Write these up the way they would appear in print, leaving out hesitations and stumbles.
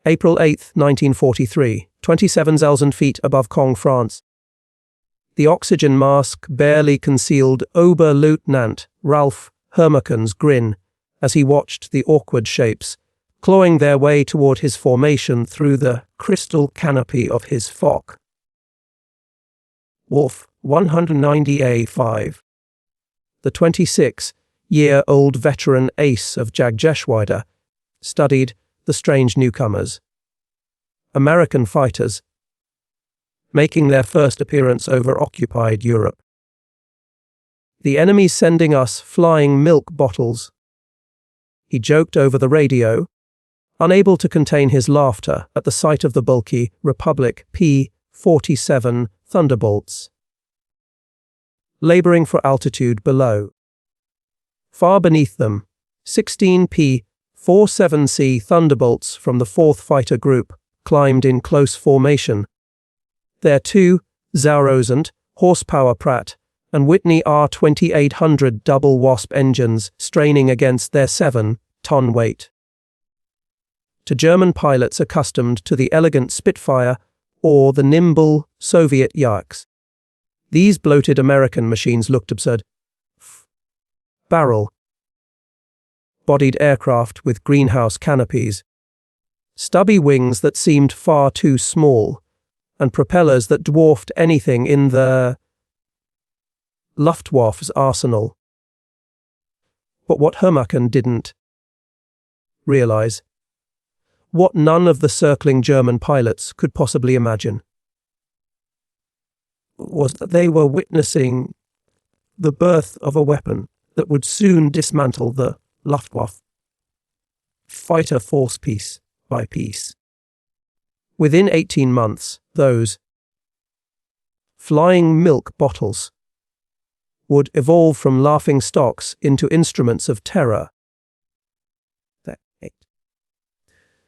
April 8, 1943, 27,000 feet above Caen, France. The oxygen mask barely concealed Oberleutnant Ralph Hermaken's grin as he watched the awkward shapes clawing their way toward his formation through the crystal canopy of his fock. Wolf 190A5. The 26-year-old veteran ace of Jagdgeschwader studied the strange newcomers, American fighters, making their first appearance over occupied Europe. The enemy's sending us flying milk bottles. He joked over the radio, unable to contain his laughter at the sight of the bulky Republic P-47 Thunderbolts, laboring for altitude below. Far beneath them, 16 P-47C Thunderbolts from the 4th Fighter Group climbed in close formation. Their 2,000 horsepower Pratt and Whitney R2800 double Wasp engines straining against their 7-ton weight. To German pilots accustomed to the elegant Spitfire or the nimble Soviet Yaks, these bloated American machines looked absurd. Barrel-bodied aircraft with greenhouse canopies, stubby wings that seemed far too small, and propellers that dwarfed anything in the Luftwaffe's arsenal. But what Hermaken didn't realize, what none of the circling German pilots could possibly imagine, was that they were witnessing the birth of a weapon that would soon dismantle the Luftwaffe fighter force piece by piece. Within 18 months, those flying milk bottles would evolve from laughing stocks into instruments of terror.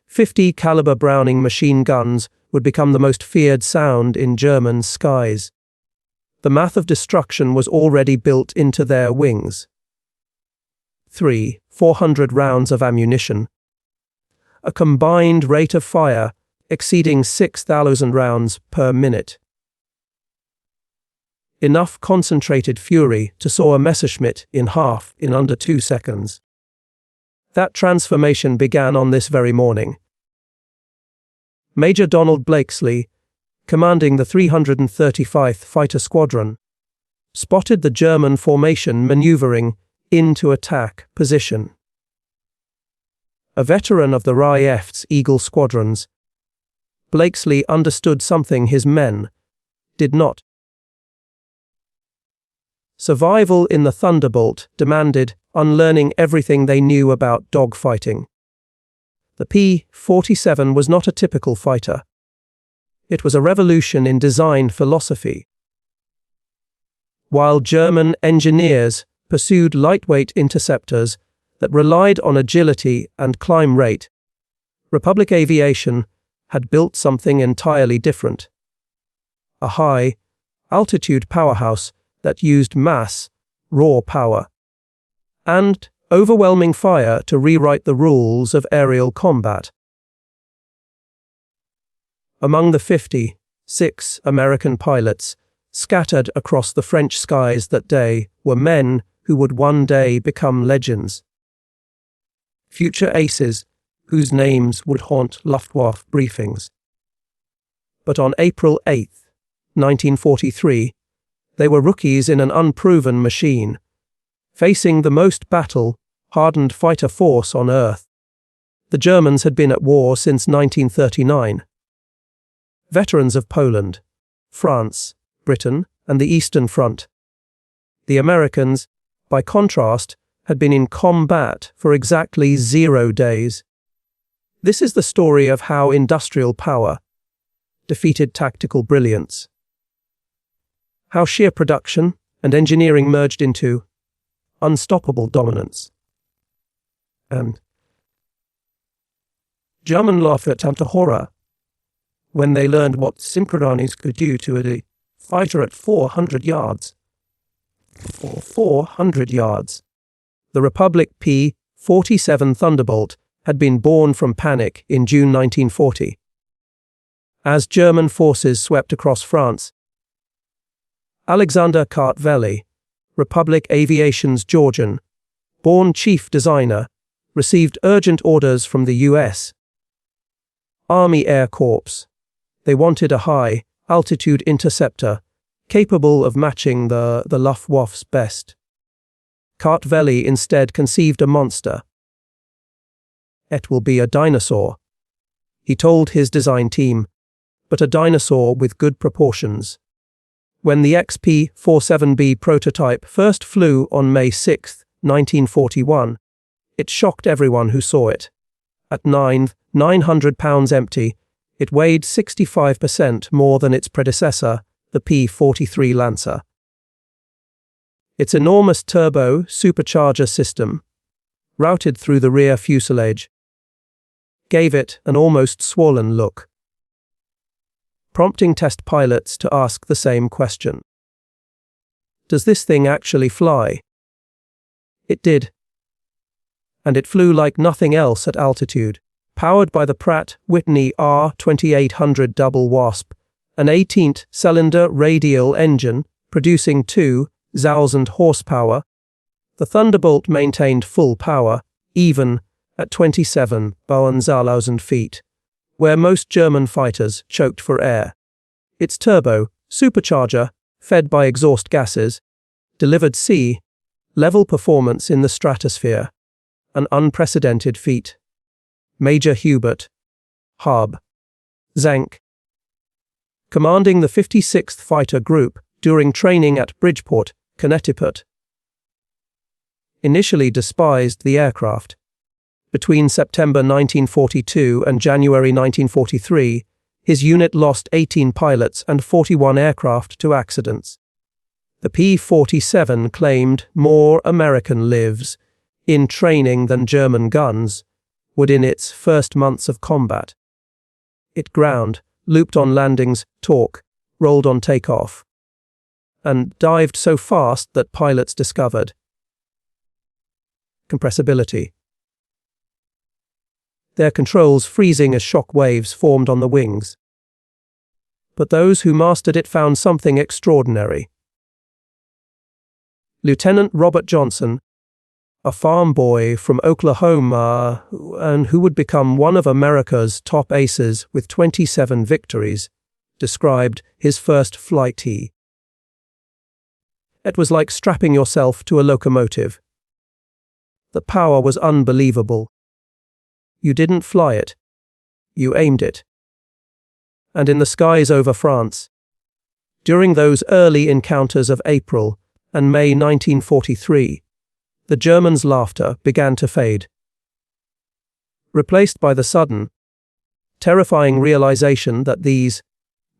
50 caliber Browning machine guns would become the most feared sound in German skies. The math of destruction was already built into their wings. 400 rounds of ammunition. A combined rate of fire exceeding 6,000 rounds per minute. Enough concentrated fury to saw a Messerschmitt in half in under 2 seconds. That transformation began on this very morning. Major Donald Blakesley, commanding the 335th Fighter Squadron, spotted the German formation maneuvering into attack position. A veteran of the RAF's Eagle squadrons, Blakesley understood something his men did not. Survival in the Thunderbolt demanded unlearning everything they knew about dogfighting. The P-47 was not a typical fighter. It was a revolution in design philosophy. While German engineers pursued lightweight interceptors that relied on agility and climb rate, Republic Aviation had built something entirely different. A high-altitude powerhouse that used mass, raw power, and overwhelming fire to rewrite the rules of aerial combat. Among the 56 American pilots scattered across the French skies that day were men who would one day become legends. Future aces whose names would haunt Luftwaffe briefings. But on April 8, 1943, they were rookies in an unproven machine, facing the most battle-hardened fighter force on Earth. The Germans had been at war since 1939. Veterans of Poland, France, Britain, and the Eastern Front. The Americans, by contrast, had been in combat for exactly 0 days. This is the story of how industrial power defeated tactical brilliance. How sheer production and engineering merged into unstoppable dominance. And German laughed at horror when they learned what Synchronis could do to a fighter at 400 yards. For 400 yards. The Republic P-47 Thunderbolt had been born from panic in June 1940. As German forces swept across France, Alexander Kartveli, Republic Aviation's Georgian-born chief designer, received urgent orders from the U.S. Army Air Corps. They wanted a high-altitude interceptor capable of matching the Luftwaffe's best. Kartveli instead conceived a monster. "It will be a dinosaur," he told his design team, but a dinosaur with good proportions. When the XP-47B prototype first flew on May 6, 1941, it shocked everyone who saw it. At 900 pounds empty, it weighed 65% more than its predecessor, the P-43 Lancer. Its enormous turbo supercharger system, routed through the rear fuselage, gave it an almost swollen look, prompting test pilots to ask the same question. Does this thing actually fly? It did. And it flew like nothing else at altitude, powered by the Pratt & Whitney R2800 double wasp, an 18-cylinder radial engine producing 2,000 horsepower. The Thunderbolt maintained full power, even at 27,000 feet, where most German fighters choked for air. Its turbo supercharger, fed by exhaust gases, delivered sea-level performance in the stratosphere, an unprecedented feat. Major Hubert Hub Zank, commanding the 56th Fighter Group during training at Bridgeport, Connecticut, initially despised the aircraft. Between September 1942 and January 1943, his unit lost 18 pilots and 41 aircraft to accidents. The P-47 claimed more American lives in training than German guns would in its first months of combat. It ground, looped on landings, rolled on takeoff, and dived so fast that pilots discovered compressibility, their controls freezing as shock waves formed on the wings. But those who mastered it found something extraordinary. Lieutenant Robert Johnson, a farm boy from Oklahoma and who would become one of America's top aces with 27 victories, described his first flight. It was like strapping yourself to a locomotive. The power was unbelievable. You didn't fly it. You aimed it. And in the skies over France, during those early encounters of April and May 1943, the Germans' laughter began to fade, replaced by the sudden, terrifying realization that these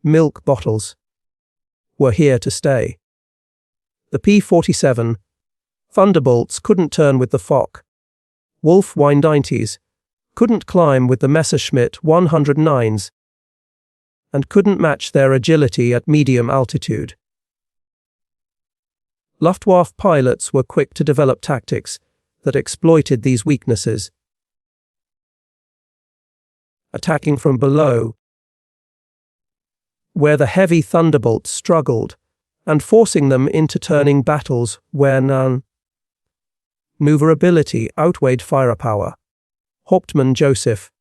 milk bottles were here to stay. The P-47 Thunderbolts couldn't turn with the Foch Wolf Y-90s, couldn't climb with the Messerschmitt 109s, and couldn't match their agility at medium altitude. Luftwaffe pilots were quick to develop tactics that exploited these weaknesses, attacking from below, where the heavy Thunderbolts struggled, and forcing them into turning battles where none maneuverability outweighed firepower. Hauptmann Joseph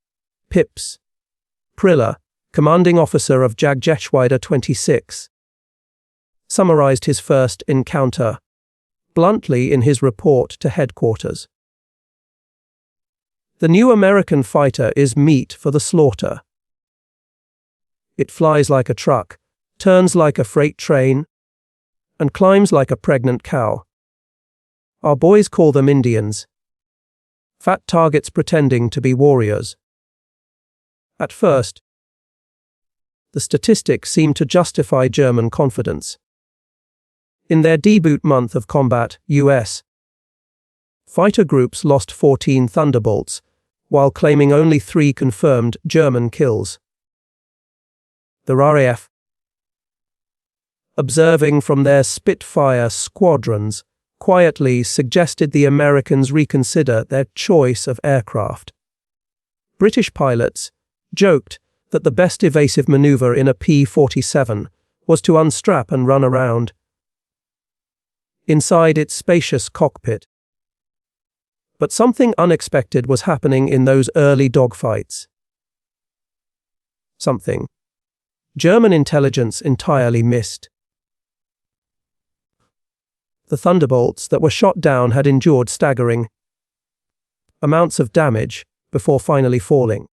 Pips Priller, commanding officer of Jagdgeschwader 26, summarized his first encounter bluntly in his report to headquarters. The new American fighter is meat for the slaughter. It flies like a truck, turns like a freight train, and climbs like a pregnant cow. Our boys call them Indians. Fat targets pretending to be warriors. At first, the statistics seemed to justify German confidence. In their debut month of combat, U.S. fighter groups lost 14 Thunderbolts, while claiming only 3 confirmed German kills. The RAF, observing from their Spitfire squadrons, quietly suggested the Americans reconsider their choice of aircraft. British pilots joked that the best evasive maneuver in a P-47 was to unstrap and run around inside its spacious cockpit. But something unexpected was happening in those early dogfights. Something German intelligence entirely missed. The Thunderbolts that were shot down had endured staggering amounts of damage before finally falling.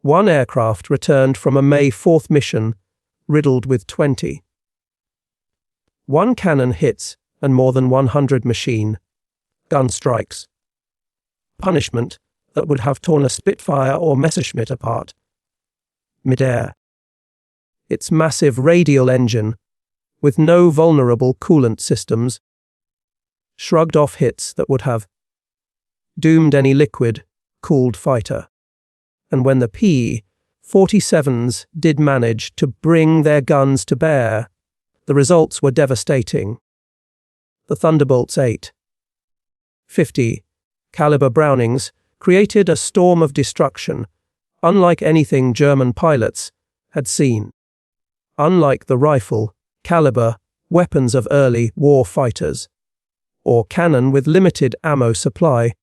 One aircraft returned from a May 4th mission riddled with 21 cannon hits and more than 100 machine gun strikes. Punishment that would have torn a Spitfire or Messerschmitt apart. Midair. Its massive radial engine, with no vulnerable coolant systems, shrugged off hits that would have doomed any liquid-cooled fighter. And when the P-47s did manage to bring their guns to bear, the results were devastating. The Thunderbolt's 8.50 caliber Brownings created a storm of destruction, unlike anything German pilots had seen. Unlike the rifle caliber weapons of early war fighters, or cannon with limited ammo supply,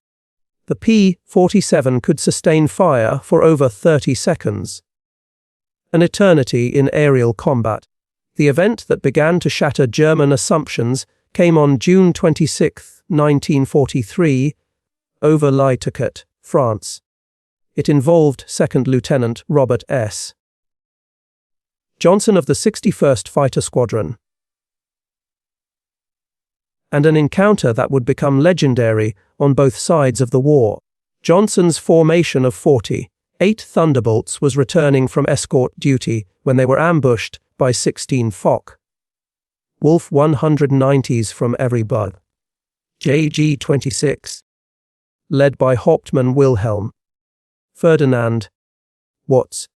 the P-47 could sustain fire for over 30 seconds. An eternity in aerial combat. The event that began to shatter German assumptions came on June 26, 1943, over Leitecot, France. It involved Second Lieutenant Robert S. Johnson of the 61st Fighter Squadron, and an encounter that would become legendary on both sides of the war. Johnson's formation of 48 Thunderbolts was returning from escort duty when they were ambushed by 16 Foch Wolf 190s from every bud. JG-26, led by Hauptmann Wilhelm Ferdinand Watts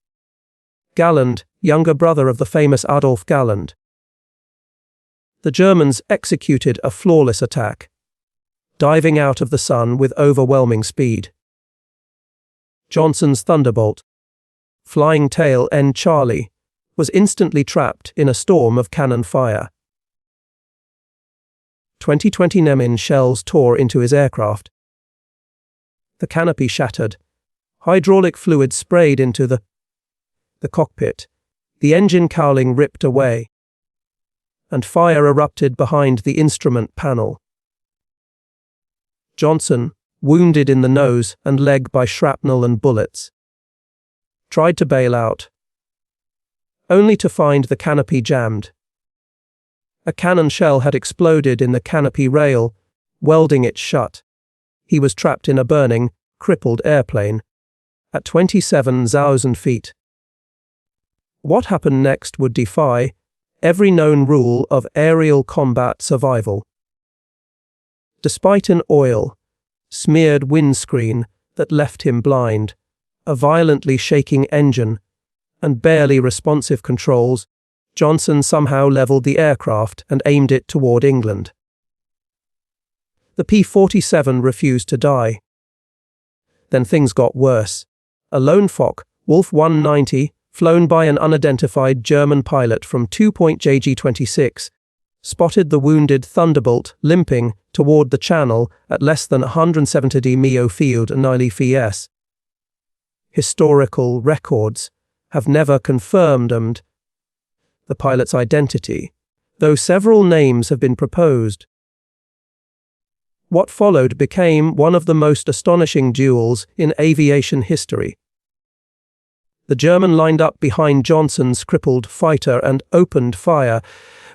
Galland, younger brother of the famous Adolf Galland. The Germans executed a flawless attack, diving out of the sun with overwhelming speed. Johnson's Thunderbolt, Flying Tail N Charlie, was instantly trapped in a storm of cannon fire. 20 Nemin shells tore into his aircraft. The canopy shattered. Hydraulic fluid sprayed into the cockpit. The engine cowling ripped away, and fire erupted behind the instrument panel. Johnson, wounded in the nose and leg by shrapnel and bullets, tried to bail out, only to find the canopy jammed. A cannon shell had exploded in the canopy rail, welding it shut. He was trapped in a burning, crippled airplane at 27,000 feet. What happened next would defy every known rule of aerial combat survival. Despite an oil-smeared windscreen that left him blind, a violently shaking engine, and barely responsive controls, Johnson somehow leveled the aircraft and aimed it toward England. The P-47 refused to die. Then things got worse. A lone Foch Wolf 190, flown by an unidentified German pilot from 2.JG-26, spotted the wounded Thunderbolt limping toward the channel at less than 170 mi field and 90 fs. Historical records have never confirmed the pilot's identity, though several names have been proposed. What followed became one of the most astonishing duels in aviation history. The German lined up behind Johnson's crippled fighter and opened fire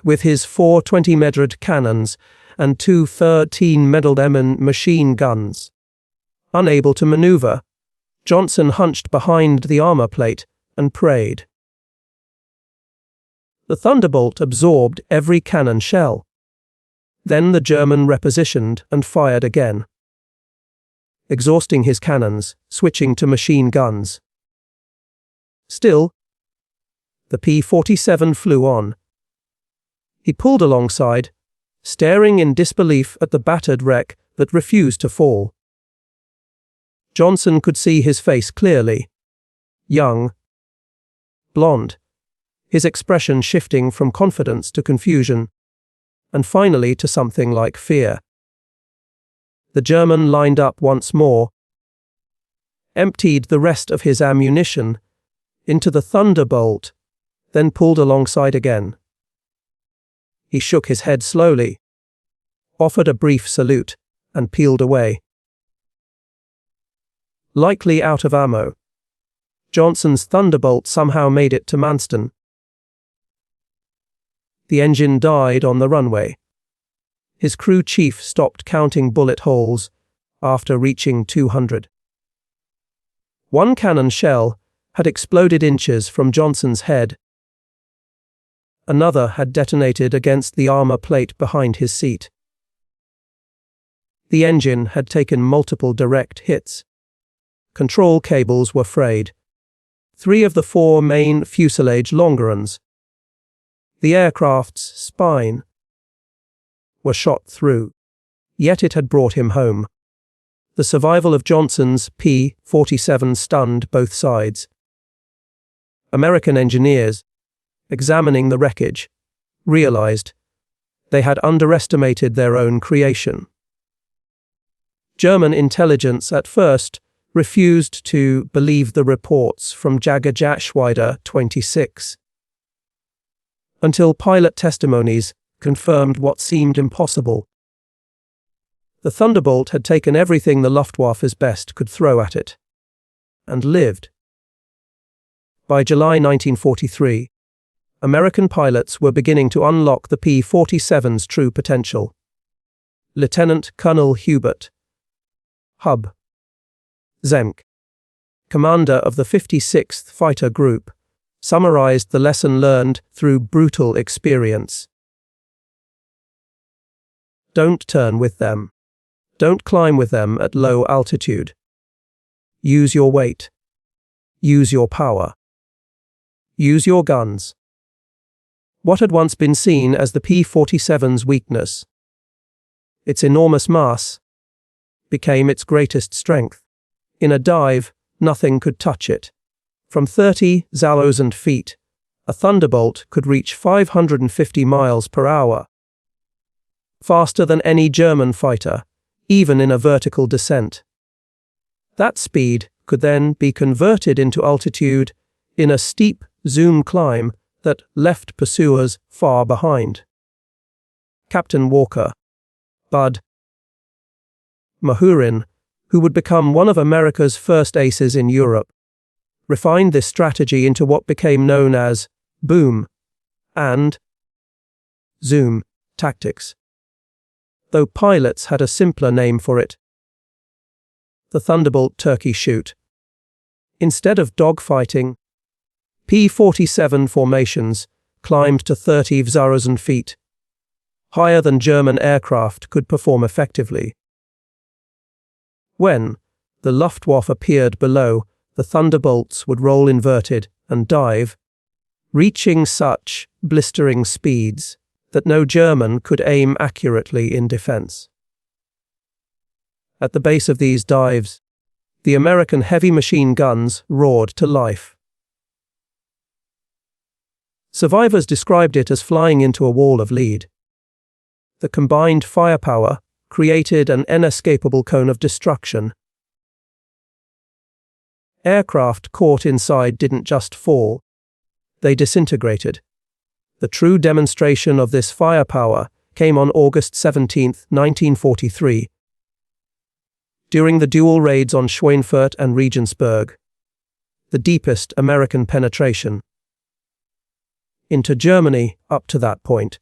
with his 4 20 Medred cannons and 2 13 Medal Emin machine guns. Unable to maneuver, Johnson hunched behind the armor plate and prayed. The Thunderbolt absorbed every cannon shell. Then the German repositioned and fired again, exhausting his cannons, switching to machine guns. Still, the P-47 flew on. He pulled alongside, staring in disbelief at the battered wreck that refused to fall. Johnson could see his face clearly. Young, blonde, his expression shifting from confidence to confusion, and finally to something like fear. The German lined up once more, emptied the rest of his ammunition into the Thunderbolt, then pulled alongside again. He shook his head slowly, offered a brief salute, and peeled away. Likely out of ammo, Johnson's Thunderbolt somehow made it to Manston. The engine died on the runway. His crew chief stopped counting bullet holes after reaching 200. One cannon shell had exploded inches from Johnson's head. Another had detonated against the armor plate behind his seat. The engine had taken multiple direct hits. Control cables were frayed. 3 of the 4 main fuselage longerons, the aircraft's spine, were shot through. Yet it had brought him home. The survival of Johnson's P-47 stunned both sides. American engineers, examining the wreckage, realized they had underestimated their own creation. German intelligence at first refused to believe the reports from Jägergeschwader 26, until pilot testimonies confirmed what seemed impossible. The Thunderbolt had taken everything the Luftwaffe's best could throw at it, and lived. By July 1943, American pilots were beginning to unlock the P-47's true potential. Lieutenant Colonel Hubert Hub Zemke, commander of the 56th Fighter Group, summarized the lesson learned through brutal experience. Don't turn with them. Don't climb with them at low altitude. Use your weight. Use your power. Use your guns. What had once been seen as the P-47's weakness, its enormous mass, became its greatest strength. In a dive, nothing could touch it. From 30,000 feet, a Thunderbolt could reach 550 miles per hour. Faster than any German fighter, even in a vertical descent. That speed could then be converted into altitude in a steep zoom climb that left pursuers far behind. Captain Walker, Bud Mahurin, who would become one of America's first aces in Europe, refined this strategy into what became known as boom and zoom tactics, though pilots had a simpler name for it: the Thunderbolt turkey shoot. Instead of dogfighting, P-47 formations climbed to 30,000 feet, higher than German aircraft could perform effectively. When the Luftwaffe appeared below, the Thunderbolts would roll inverted and dive, reaching such blistering speeds that no German could aim accurately in defense. At the base of these dives, the American heavy machine guns roared to life. Survivors described it as flying into a wall of lead. The combined firepower created an inescapable cone of destruction. Aircraft caught inside didn't just fall, they disintegrated. The true demonstration of this firepower came on August 17, 1943, during the dual raids on Schweinfurt and Regensburg, the deepest American penetration into Germany up to that point.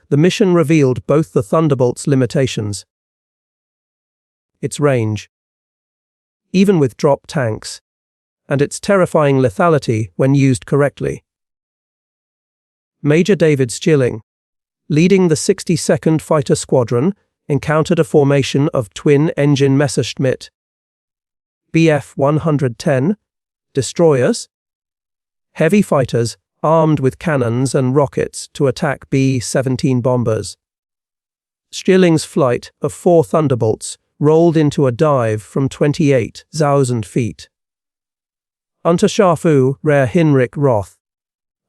The mission revealed both the Thunderbolt's limitations, its range, even with drop tanks, and its terrifying lethality when used correctly. Major David Stilling, leading the 62nd Fighter Squadron, encountered a formation of twin-engine Messerschmitt Bf-110 destroyers, heavy fighters armed with cannons and rockets to attack B-17 bombers. Stilling's flight of 4 Thunderbolts rolled into a dive from 28,000 feet. Unterscharfu Herr Hinrich Roth,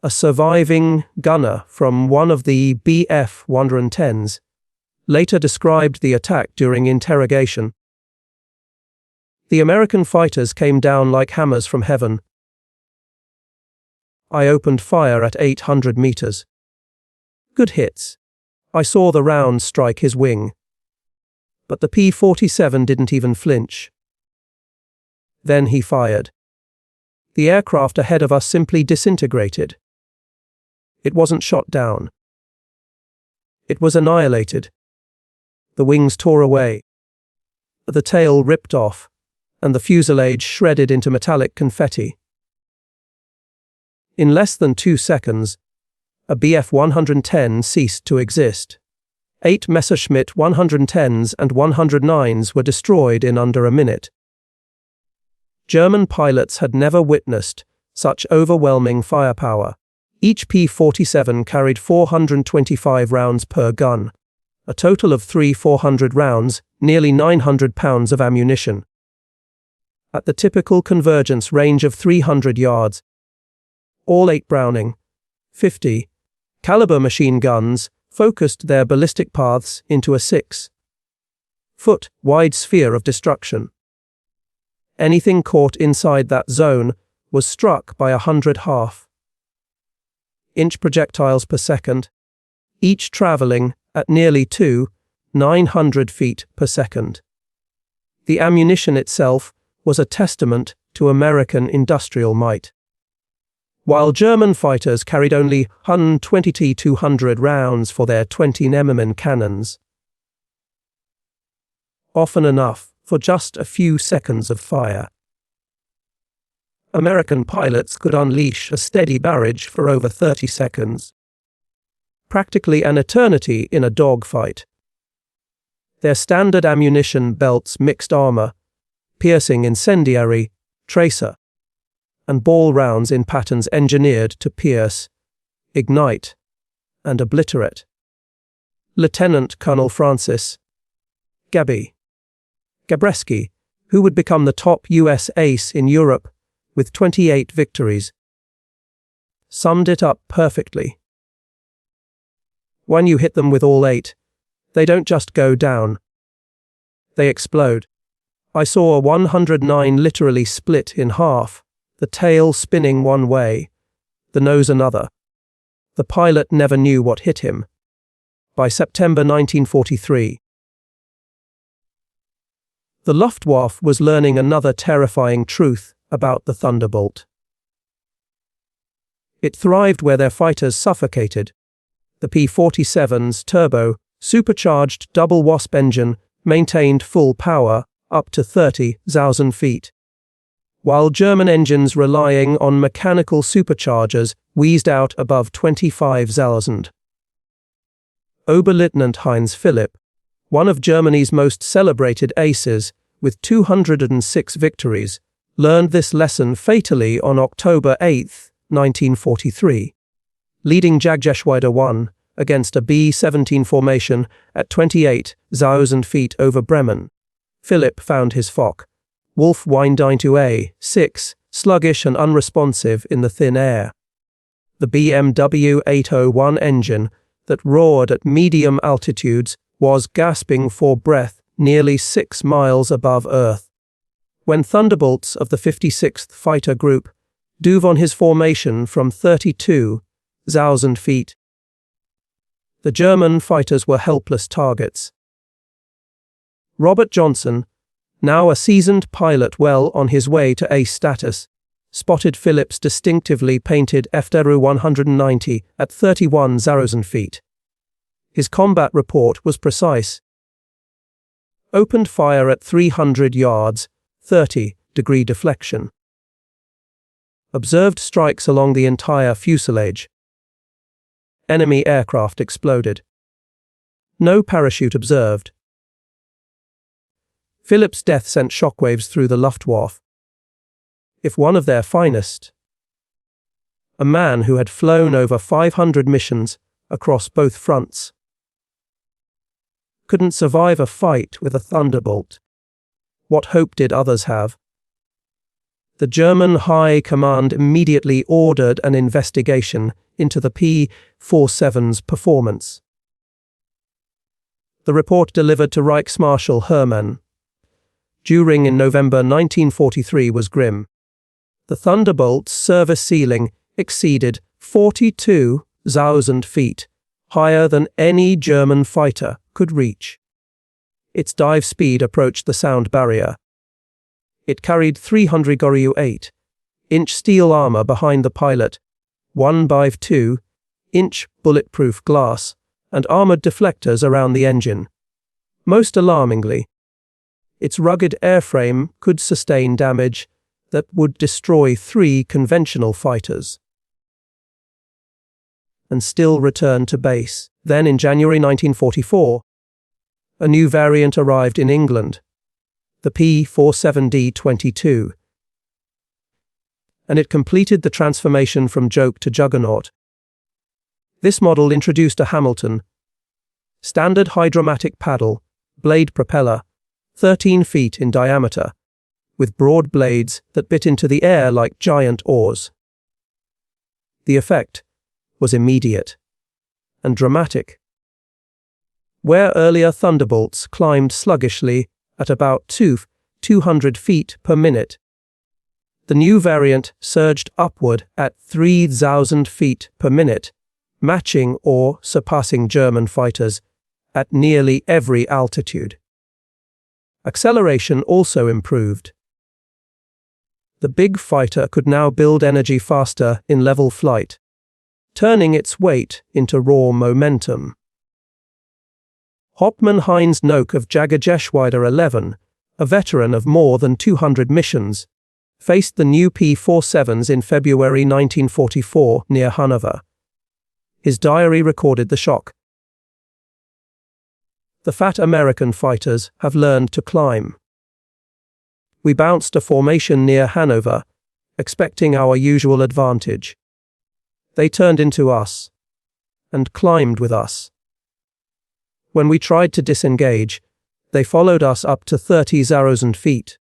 a surviving gunner from one of the Bf 110s, later described the attack during interrogation. The American fighters came down like hammers from heaven. I opened fire at 800 meters. Good hits. I saw the round strike his wing. But the P-47 didn't even flinch. Then he fired. The aircraft ahead of us simply disintegrated. It wasn't shot down. It was annihilated. The wings tore away. The tail ripped off, and the fuselage shredded into metallic confetti. In less than 2 seconds, a Bf 110 ceased to exist. 8 Messerschmitt 110s and 109s were destroyed in under a minute. German pilots had never witnessed such overwhelming firepower. Each P-47 carried 425 rounds per gun, a total of 400 rounds, nearly 900 pounds of ammunition. At the typical convergence range of 300 yards, all 8 Browning .50 caliber machine guns focused their ballistic paths into a 6-foot wide sphere of destruction. Anything caught inside that zone was struck by 100 half-inch projectiles per second, each traveling at nearly 900 feet per second. The ammunition itself was a testament to American industrial might. While German fighters carried only 120-200 rounds for their 20mm cannons, often enough for just a few seconds of fire. American pilots could unleash a steady barrage for over 30 seconds. Practically an eternity in a dogfight. Their standard ammunition belts mixed armor, piercing incendiary, tracer, and ball rounds in patterns engineered to pierce, ignite, and obliterate. Lieutenant Colonel Francis Gabreski, who would become the top U.S. ace in Europe with 28 victories, summed it up perfectly. When you hit them with all 8, they don't just go down. They explode. I saw a 109 literally split in half, the tail spinning one way, the nose another. The pilot never knew what hit him. By September 1943, the Luftwaffe was learning another terrifying truth about the Thunderbolt. It thrived where their fighters suffocated. The P-47's turbo, supercharged double Wasp engine maintained full power up to 30,000 feet, while German engines relying on mechanical superchargers wheezed out above 25,000. Oberleutnant Heinz Philipp, one of Germany's most celebrated aces, with 206 victories, learned this lesson fatally on October 8, 1943. Leading Jagdgeschwader 1 against a B-17 formation at 28,000 feet over Bremen, Philipp found his Fock Wolf Wind-A 6 sluggish and unresponsive in the thin air. The BMW 801 engine that roared at medium altitudes was gasping for breath nearly 6 miles above Earth. When Thunderbolts of the 56th Fighter Group dove on his formation from 32,000 feet, the German fighters were helpless targets. Robert Johnson, now a seasoned pilot well on his way to ace status, spotted Philipp's distinctively painted F-Deru 190 at 31,000 feet. His combat report was precise. Opened fire at 300 yards, 30-degree deflection. Observed strikes along the entire fuselage. Enemy aircraft exploded. No parachute observed. Philipp's death sent shockwaves through the Luftwaffe. If one of their finest, a man who had flown over 500 missions across both fronts, couldn't survive a fight with a Thunderbolt. What hope did others have? The German High Command immediately ordered an investigation into the P-47's performance. The report delivered to Reichsmarschall Hermann during in November 1943 was grim. The Thunderbolt's service ceiling exceeded 42,000 feet, higher than any German fighter could reach. Its dive speed approached the sound barrier. It carried 308-inch steel armor behind the pilot, 1x2-inch bulletproof glass, and armored deflectors around the engine. Most alarmingly, its rugged airframe could sustain damage that would destroy 3 conventional fighters and still return to base. Then in January 1944, a new variant arrived in England, the P-47D-22, and it completed the transformation from joke to juggernaut. This model introduced a Hamilton, standard hydromatic paddle, blade propeller, 13 feet in diameter, with broad blades that bit into the air like giant oars. The effect was immediate and dramatic. Where earlier Thunderbolts climbed sluggishly at about 200 feet per minute, the new variant surged upward at 3,000 feet per minute, matching or surpassing German fighters at nearly every altitude. Acceleration also improved. The big fighter could now build energy faster in level flight, turning its weight into raw momentum. Hauptmann Heinz Nock of Jagergeschwader 11, a veteran of more than 200 missions, faced the new P-47s in February 1944 near Hanover. His diary recorded the shock. The fat American fighters have learned to climb. We bounced a formation near Hanover, expecting our usual advantage. They turned into us and climbed with us. When we tried to disengage, they followed us up to 30,000 feet.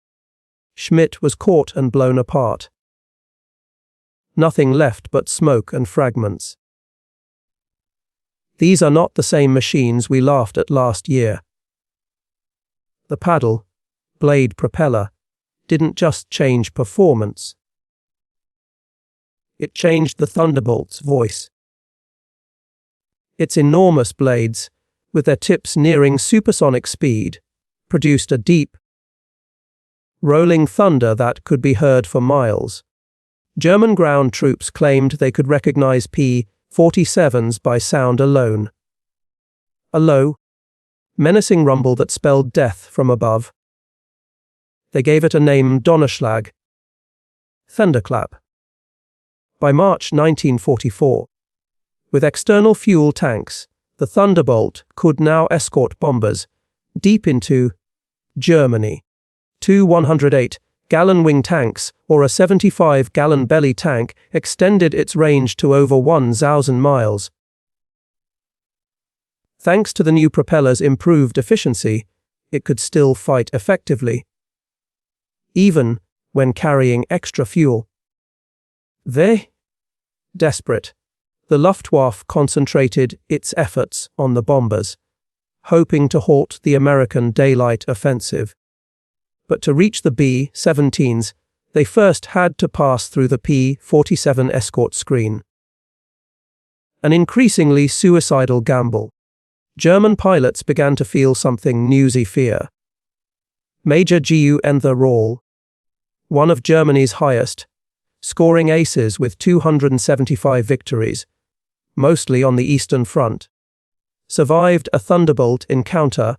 Schmitt was caught and blown apart. Nothing left but smoke and fragments. These are not the same machines we laughed at last year. The paddle, blade propeller, didn't just change performance. It changed the Thunderbolt's voice. Its enormous blades, with their tips nearing supersonic speed, produced a deep, rolling thunder that could be heard for miles. German ground troops claimed they could recognize P-47s by sound alone. A low, menacing rumble that spelled death from above. They gave it a name: Donnerschlag, thunderclap. By March 1944, with external fuel tanks, the Thunderbolt could now escort bombers deep into Germany. 2 108-gallon wing tanks or a 75-gallon belly tank extended its range to over 1,000 miles. Thanks to the new propeller's improved efficiency, it could still fight effectively, even when carrying extra fuel. Desperate, the Luftwaffe concentrated its efforts on the bombers, hoping to halt the American daylight offensive. But to reach the B-17s, they first had to pass through the P-47 escort screen. An increasingly suicidal gamble. German pilots began to feel something newsy fear. Major Gun Roll, one of Germany's highest, scoring aces with 275 victories, mostly on the Eastern Front, survived a Thunderbolt encounter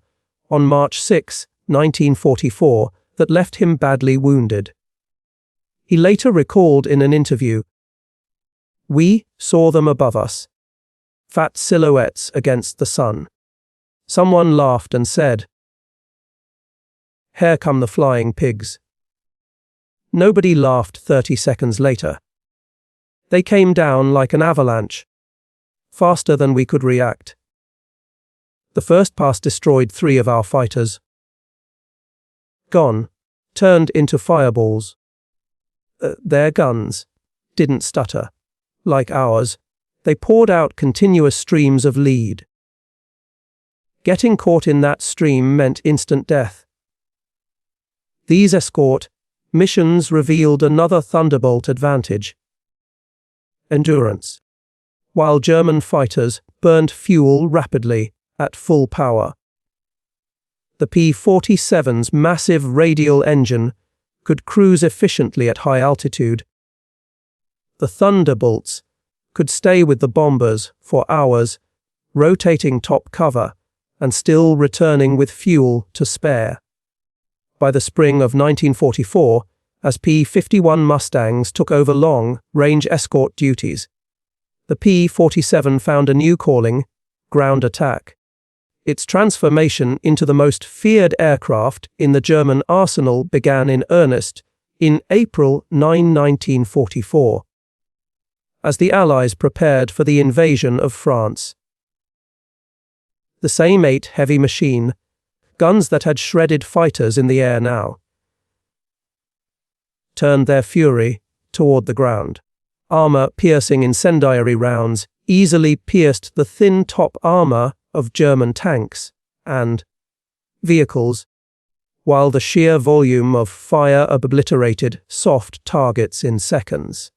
on March 6, 1944, that left him badly wounded. He later recalled in an interview, "We saw them above us, fat silhouettes against the sun. Someone laughed and said, 'Here come the flying pigs.' Nobody laughed 30 seconds later. They came down like an avalanche, faster than we could react. The first pass destroyed 3 of our fighters. Gone. Turned into fireballs. Their guns didn't stutter. Like ours, they poured out continuous streams of lead. Getting caught in that stream meant instant death. These escort missions revealed another Thunderbolt advantage: endurance. While German fighters burned fuel rapidly at full power, the P-47's massive radial engine could cruise efficiently at high altitude. The Thunderbolts could stay with the bombers for hours, rotating top cover and still returning with fuel to spare. By the spring of 1944, as P-51 Mustangs took over long-range escort duties, the P-47 found a new calling: ground attack. Its transformation into the most feared aircraft in the German arsenal began in earnest in April 1944, as the Allies prepared for the invasion of France. The same 8 heavy machine guns that had shredded fighters in the air now turned their fury toward the ground. Armor-piercing incendiary rounds easily pierced the thin top armor of German tanks and vehicles, while the sheer volume of fire obliterated soft targets in seconds.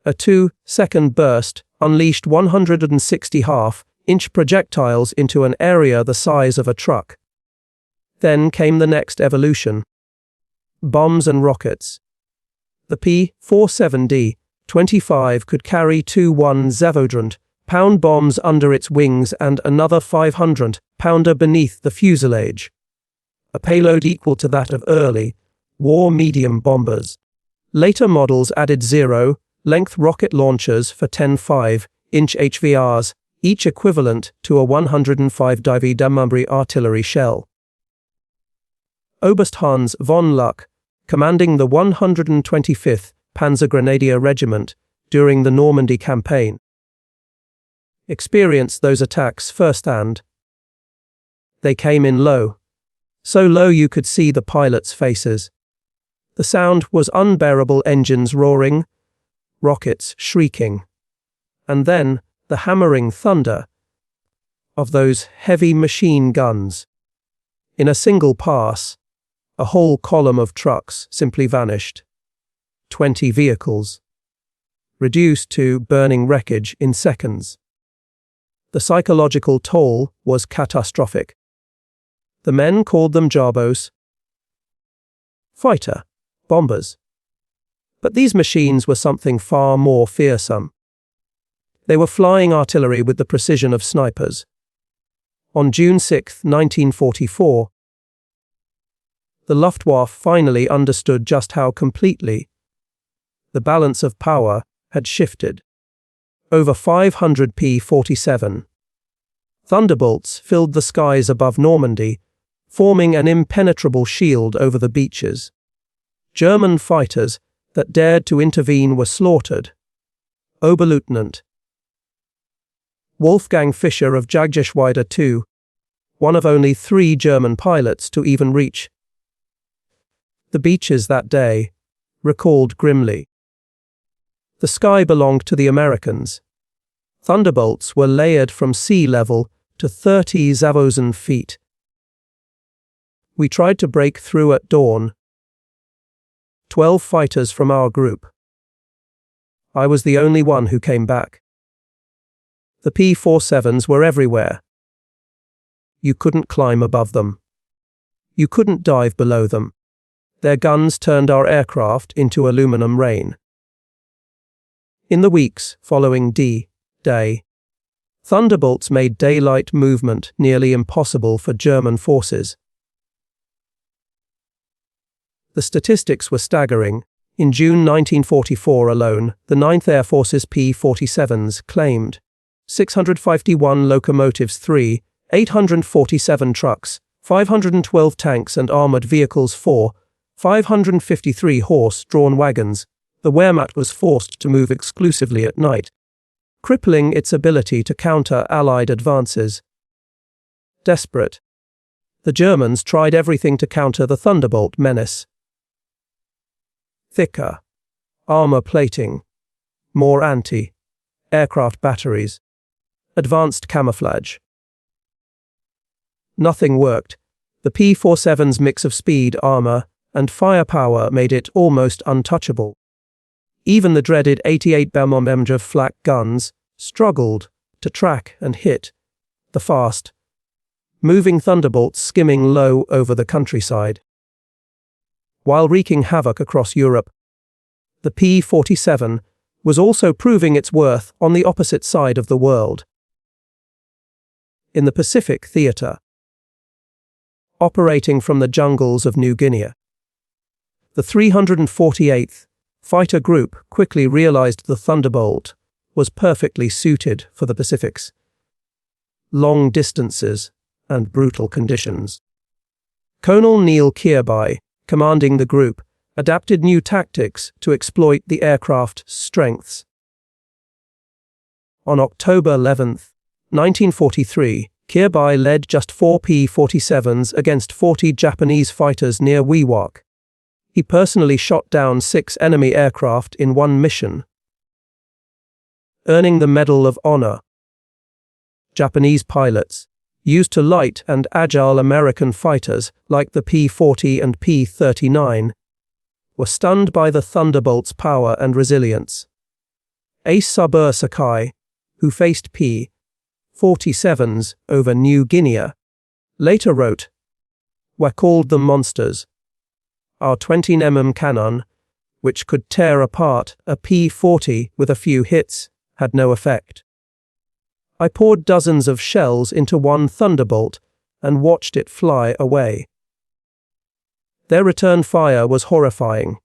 A 2-second burst unleashed 160 half-inch projectiles into an area the size of a truck. Then came the next evolution: bombs and rockets. The P-47D-25 could carry 2 1,000-pound bombs under its wings and another 500-pounder beneath the fuselage, a payload equal to that of early war medium bombers. Later models added zero-length rocket launchers for 10 5-inch HVRs, each equivalent to a 105 Dive artillery shell. Oberst Hans von Luck, commanding the 125th Panzergrenadier Regiment during the Normandy campaign, experienced those attacks firsthand. They came in low, so low you could see the pilots' faces. The sound was unbearable: engines roaring, rockets shrieking, and then the hammering thunder of those heavy machine guns. In a single pass, a whole column of trucks simply vanished. 20 vehicles reduced to burning wreckage in seconds. The psychological toll was catastrophic. The men called them Jarbos, fighter bombers. But these machines were something far more fearsome. They were flying artillery with the precision of snipers. On June 6, 1944, the Luftwaffe finally understood just how completely the balance of power had shifted. Over 500 P-47 Thunderbolts filled the skies above Normandy, forming an impenetrable shield over the beaches. German fighters that dared to intervene were slaughtered. Oberleutnant Wolfgang Fischer of Jagdgeschwader II, one of only 3 German pilots to even reach the beaches that day, recalled grimly. The sky belonged to the Americans. Thunderbolts were layered from sea level to 30,000 feet. We tried to break through at dawn. 12 fighters from our group. I was the only one who came back. The P-47s were everywhere. You couldn't climb above them. You couldn't dive below them. Their guns turned our aircraft into aluminum rain. In the weeks following D-Day, Thunderbolts made daylight movement nearly impossible for German forces. The statistics were staggering. In June 1944 alone, the 9th Air Force's P-47s claimed 651 locomotives, 847 trucks, 512 tanks and armored vehicles, 553 horse-drawn wagons. The Wehrmacht was forced to move exclusively at night, crippling its ability to counter Allied advances. Desperate, the Germans tried everything to counter the Thunderbolt menace. Thicker armor plating, more anti-aircraft batteries, advanced camouflage. Nothing worked. The P-47's mix of speed, armor, and firepower made it almost untouchable. Even the dreaded 88 mm flak guns struggled to track and hit the fast, moving Thunderbolts skimming low over the countryside. While wreaking havoc across Europe, the P-47 was also proving its worth on the opposite side of the world. In the Pacific theater, operating from the jungles of New Guinea, the 348th Fighter Group quickly realized the Thunderbolt was perfectly suited for the Pacific's long distances and brutal conditions. Colonel Neil Kirby, commanding the group, adapted new tactics to exploit the aircraft's strengths. On October 11, 1943, Kirby led just 4 P-47s against 40 Japanese fighters near Wewak. He personally shot down 6 enemy aircraft in one mission, earning the Medal of Honor. Japanese pilots, used to light and agile American fighters like the P-40 and P-39, were stunned by the Thunderbolt's power and resilience. Ace Sabur Sakai, who faced P-47s over New Guinea, later wrote, "We called them monsters. Our 20 mm cannon, which could tear apart a P-40 with a few hits, had no effect. I poured dozens of shells into one Thunderbolt and watched it fly away. Their return fire was horrifying.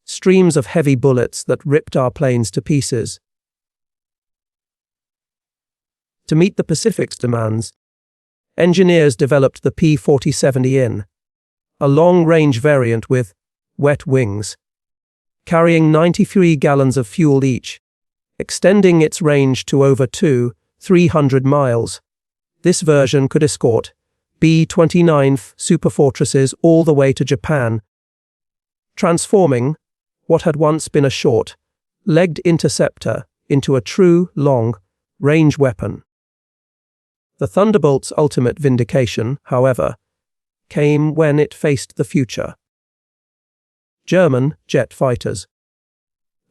Streams of heavy bullets that ripped our planes to pieces." To meet the Pacific's demands, engineers developed the P-47 a long-range variant with wet wings, carrying 93 gallons of fuel each, extending its range to over 300 miles. This version could escort B-29 superfortresses all the way to Japan, transforming what had once been a short-legged interceptor into a true long-range weapon. The Thunderbolt's ultimate vindication, however, came when it faced the future. German jet fighters.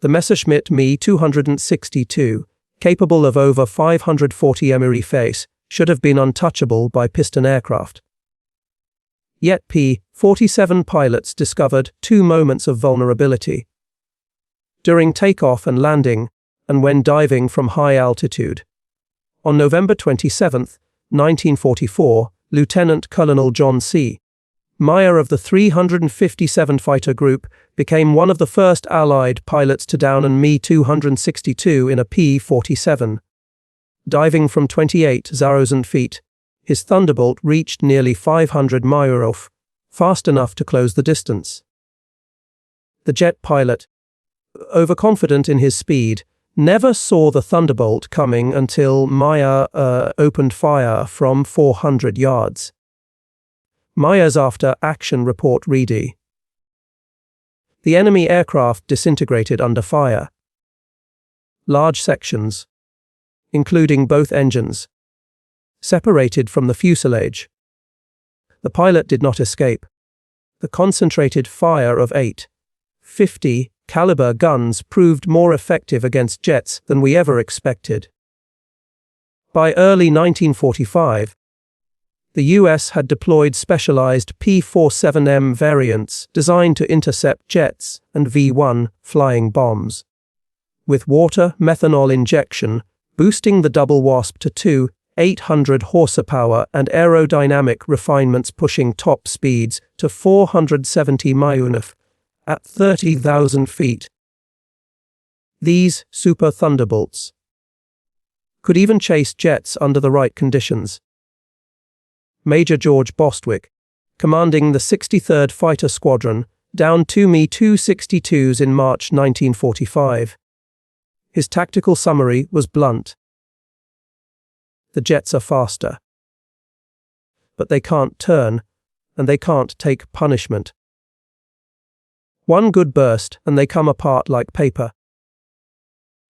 The Messerschmitt Me-262, capable of over 540 mm face, should have been untouchable by piston aircraft. Yet P-47 pilots discovered 2 moments of vulnerability: during takeoff and landing, and when diving from high altitude. On November 27, 1944, Lieutenant Colonel John C. Meyer of the 357 Fighter Group became one of the first Allied pilots to down an Me-262 in a P-47. Diving from 28,000 feet, his Thunderbolt reached nearly 500 miles, fast enough to close the distance. The jet pilot, overconfident in his speed, never saw the Thunderbolt coming until Meyer opened fire from 400 yards. Meyer's after-action report read: "The enemy aircraft disintegrated under fire. Large sections, including both engines, separated from the fuselage. The pilot did not escape. The concentrated fire of 8.50 caliber guns proved more effective against jets than we ever expected." By early 1945, the US had deployed specialized P-47M variants designed to intercept jets and V-1 flying bombs, with water methanol injection boosting the double wasp to 800 horsepower and aerodynamic refinements pushing top speeds to 470 mph at 30,000 feet. These Super Thunderbolts could even chase jets under the right conditions. Major George Bostwick, commanding the 63rd Fighter Squadron, downed 2 Me-262s in March 1945. His tactical summary was blunt: "The jets are faster. but they can't turn, and they can't take punishment. One good burst and they come apart like paper.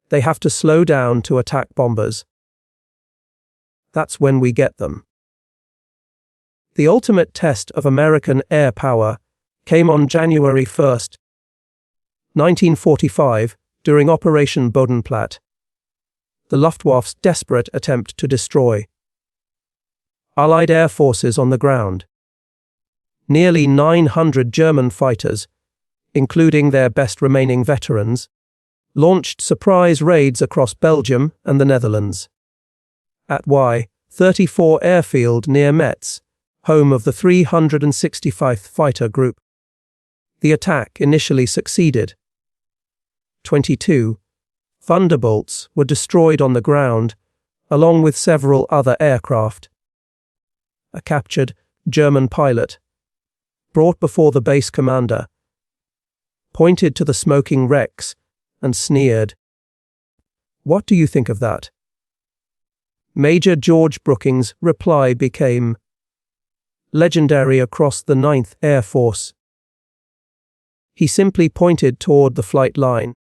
They have to slow down to attack bombers. That's when we get them. The ultimate test of American air power came on January 1st, 1945, during Operation Bodenplatte, the Luftwaffe's desperate attempt to destroy Allied air forces on the ground. Nearly 900 German fighters, including their best remaining veterans, launched surprise raids across Belgium and the Netherlands. At Y-34 airfield near Metz, home of the 365th Fighter Group, the attack initially succeeded. 22 Thunderbolts were destroyed on the ground, along with several other aircraft. A captured German pilot, brought before the base commander, pointed to the smoking wrecks and sneered. "What do you think of that?" Major George Brookings' reply became legendary across the 9th Air Force. He simply pointed toward the flight line,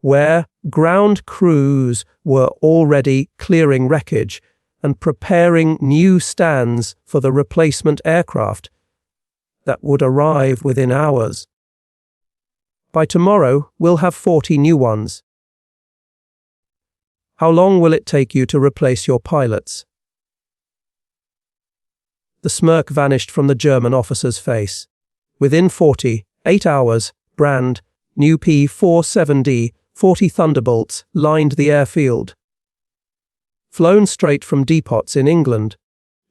where ground crews were already clearing wreckage and preparing new stands for the replacement aircraft that would arrive within hours. By tomorrow, we'll have 40 new ones. How long will it take you to replace your pilots? The smirk vanished from the German officer's face. Within 48 hours, brand new P-47D 40 Thunderbolts lined the airfield. Flown straight from depots in England.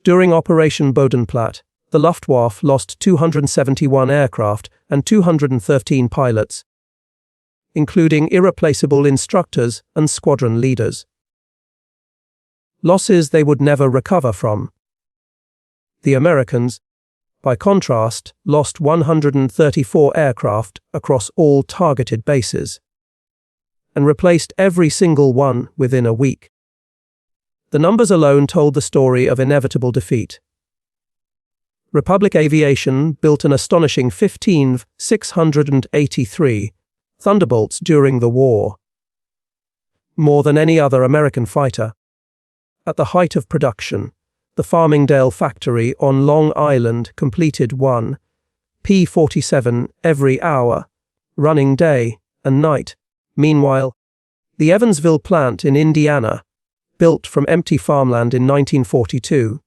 During Operation Bodenplatte, the Luftwaffe lost 271 aircraft and 213 pilots, including irreplaceable instructors and squadron leaders. Losses they would never recover from. The Americans, by contrast, lost 134 aircraft across all targeted bases, and replaced every single one within a week. The numbers alone told the story of inevitable defeat. Republic Aviation built an astonishing 15,683 Thunderbolts during the war, more than any other American fighter. At the height of production, the Farmingdale factory on Long Island completed one P-47 every hour, running day and night. Meanwhile, the Evansville plant in Indiana, built from empty farmland in 1942,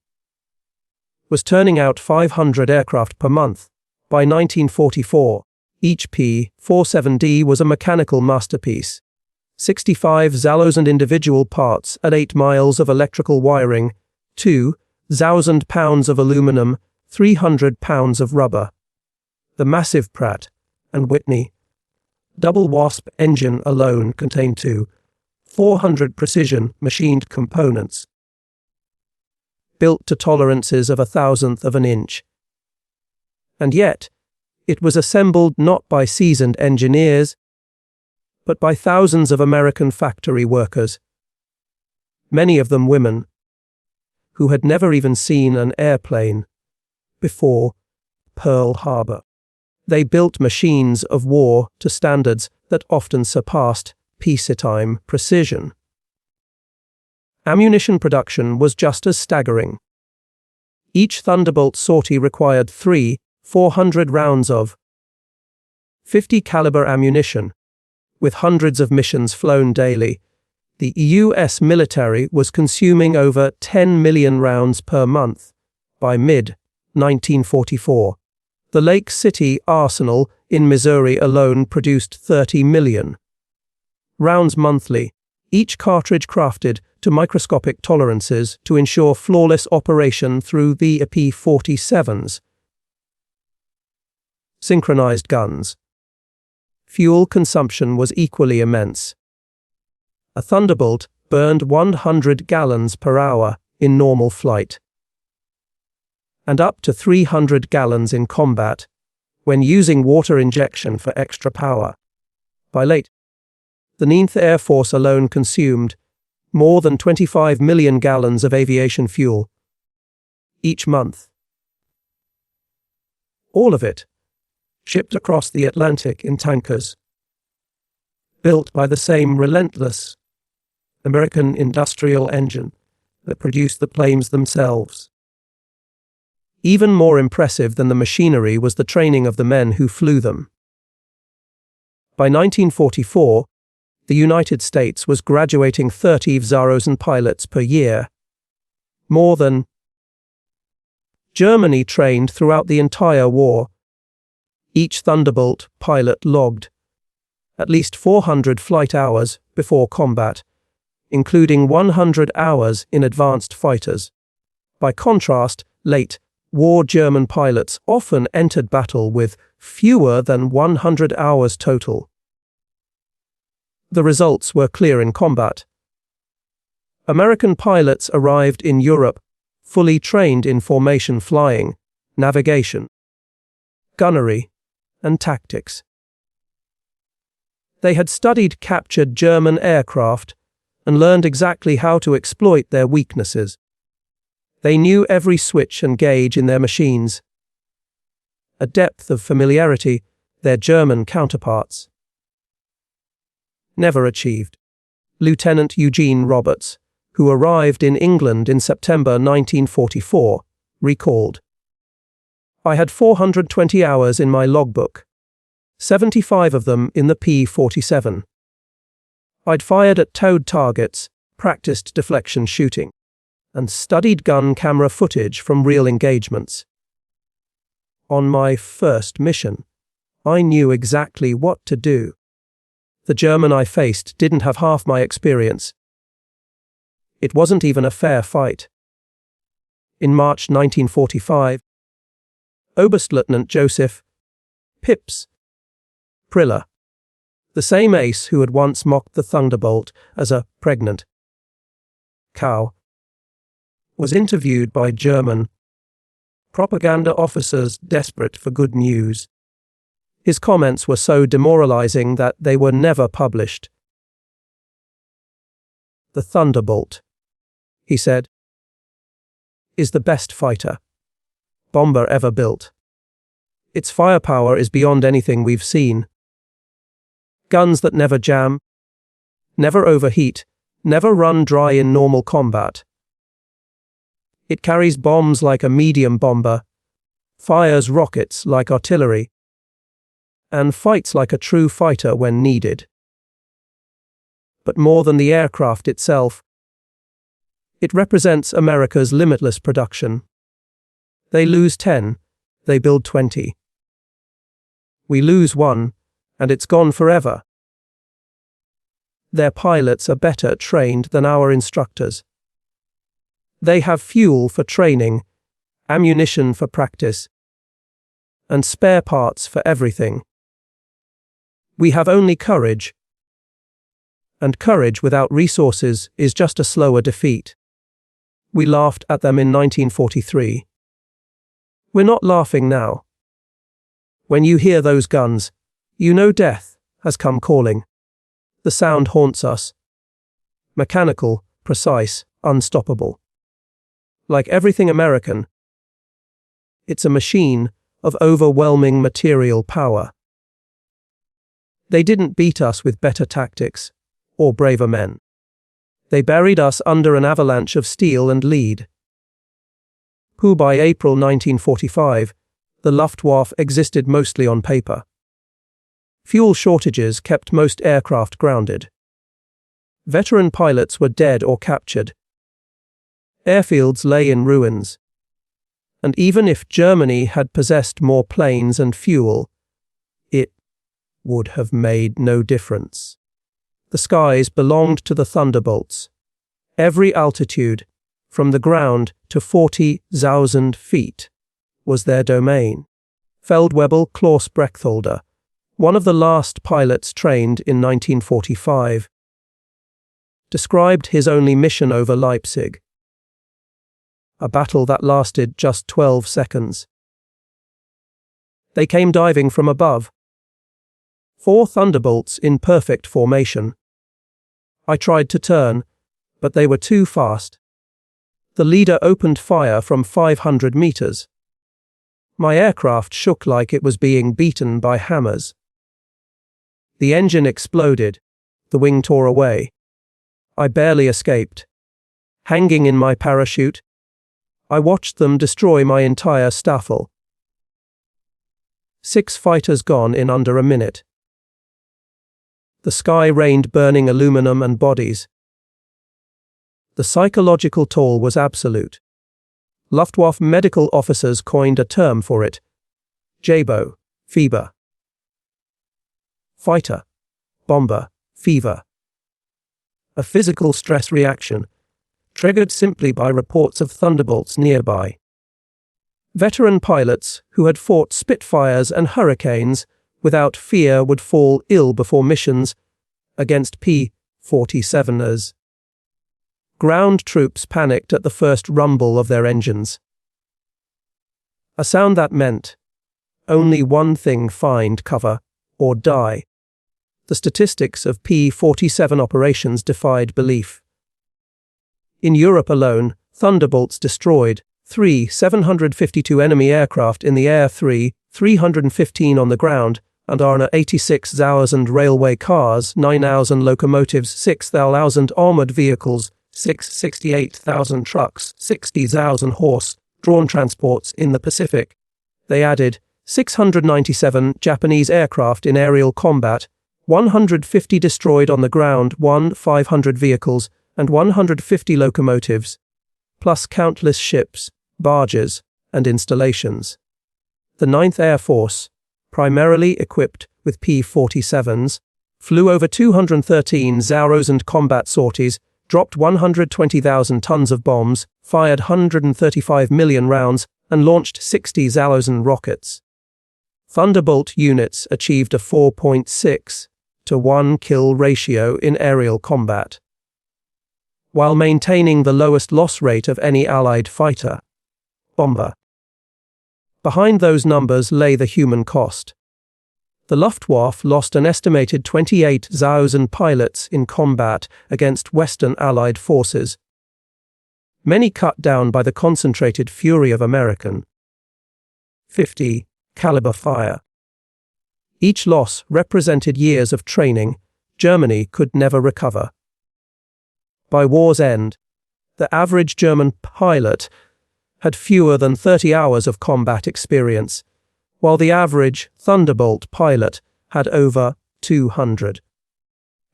was turning out 500 aircraft per month. By 1944, each P-47D was a mechanical masterpiece. 65,000 individual parts at 8 miles of electrical wiring, 2,000 pounds of aluminum, 300 pounds of rubber. The massive Pratt & Whitney double wasp engine alone contained 400 precision machined components, built to tolerances of 1,000th of an inch. And yet, it was assembled not by seasoned engineers, but by thousands of American factory workers, many of them women, who had never even seen an airplane before Pearl Harbor. They built machines of war to standards that often surpassed peacetime precision. Ammunition production was just as staggering. Each Thunderbolt sortie required 400 rounds of 50 caliber ammunition. With hundreds of missions flown daily, the U.S. military was consuming over 10 million rounds per month. By mid-1944, the Lake City Arsenal in Missouri alone produced 30 million rounds monthly, each cartridge crafted to microscopic tolerances to ensure flawless operation through the P-47's synchronized guns. Fuel consumption was equally immense. A Thunderbolt burned 100 gallons per hour in normal flight, and up to 300 gallons in combat, when using water injection for extra power. By late, the 9th Air Force alone consumed more than 25 million gallons of aviation fuel. each month. All of it shipped across the Atlantic in tankers, built by the same relentless American industrial engine that produced the planes themselves. Even more impressive than the machinery was the training of the men who flew them. By 1944, the United States was graduating 30 Wzarosen pilots per year, more than Germany trained throughout the entire war. Each Thunderbolt pilot logged at least 400 flight hours before combat, including 100 hours in advanced fighters. By contrast, late war German pilots often entered battle with fewer than 100 hours total. The results were clear in combat. American pilots arrived in Europe fully trained in formation flying, navigation, gunnery, and tactics. They had studied captured German aircraft and learned exactly how to exploit their weaknesses. They knew every switch and gauge in their machines, a depth of familiarity their German counterparts never achieved. Lieutenant Eugene Roberts, who arrived in England in September 1944, recalled, "I had 420 hours in my logbook, 75 of them in the P-47. I'd fired at towed targets, practiced deflection shooting, and studied gun camera footage from real engagements. On my first mission, I knew exactly what to do. The German I faced didn't have half my experience. It wasn't even a fair fight." In March 1945, Oberstleutnant Joseph Pips Priller, the same ace who had once mocked the Thunderbolt as a pregnant cow, was interviewed by German propaganda officers desperate for good news. His comments were so demoralizing that they were never published. "The Thunderbolt," he said, "is the best fighter bomber ever built. Its firepower is beyond anything we've seen. Guns that never jam, never overheat, never run dry in normal combat. It carries bombs like a medium bomber, fires rockets like artillery, and fights like a true fighter when needed. But more than the aircraft itself, it represents America's limitless production. They lose 10, they build 20. We lose one, and it's gone forever. Their pilots are better trained than our instructors. They have fuel for training, ammunition for practice, and spare parts for everything. We have only courage, and courage without resources is just a slower defeat." We laughed at them in 1943. We're not laughing now. When you hear those guns, you know death has come calling. The sound haunts us. Mechanical, precise, unstoppable. Like everything American, it's a machine of overwhelming material power. They didn't beat us with better tactics or braver men. They buried us under an avalanche of steel and lead. Who by April 1945, the Luftwaffe existed mostly on paper. Fuel shortages kept most aircraft grounded. Veteran pilots were dead or captured. Airfields lay in ruins. And even if Germany had possessed more planes and fuel, it would have made no difference. The skies belonged to the Thunderbolts. Every altitude, from the ground to 40,000 feet, was their domain. Feldwebel Klaus Brechtholder, one of the last pilots trained in 1945, described his only mission over Leipzig. A battle that lasted just 12 seconds. They came diving from above. 4 Thunderbolts in perfect formation. I tried to turn, but they were too fast. The leader opened fire from 500 meters. My aircraft shook like it was being beaten by hammers. The engine exploded. The wing tore away. I barely escaped. Hanging in my parachute, I watched them destroy my entire staffel. 6 fighters gone in under a minute. The sky rained burning aluminum and bodies. The psychological toll was absolute. Luftwaffe medical officers coined a term for it. JBO, fever. Fighter, bomber, fever. A physical stress reaction, triggered simply by reports of Thunderbolts nearby. Veteran pilots who had fought Spitfires and Hurricanes without fear would fall ill before missions against P-47ers. Ground troops panicked at the first rumble of their engines. A sound that meant only one thing: find cover or die. The statistics of P-47 operations defied belief. In Europe alone, Thunderbolts destroyed 752 enemy aircraft in the air, 315 on the ground, and 86,000 railway cars, 9,000 locomotives, 6,000 armored vehicles, 68,000 trucks, 60,000 horse-drawn transports in the Pacific. They added 697 Japanese aircraft in aerial combat, 150 destroyed on the ground, 500 vehicles, and 150 locomotives, plus countless ships, barges, and installations. The 9th Air Force, primarily equipped with P-47s, flew over 213 Zorros and combat sorties, dropped 120,000 tons of bombs, fired 135 million rounds, and launched 60,000 rockets. Thunderbolt units achieved a 4.6 to 1 kill ratio in aerial combat, while maintaining the lowest loss rate of any Allied fighter bomber. Behind those numbers lay the human cost. The Luftwaffe lost an estimated 28,000 pilots in combat against Western Allied forces, many cut down by the concentrated fury of American .50 caliber fire. Each loss represented years of training Germany could never recover. By war's end, the average German pilot had fewer than 30 hours of combat experience, while the average Thunderbolt pilot had over 200.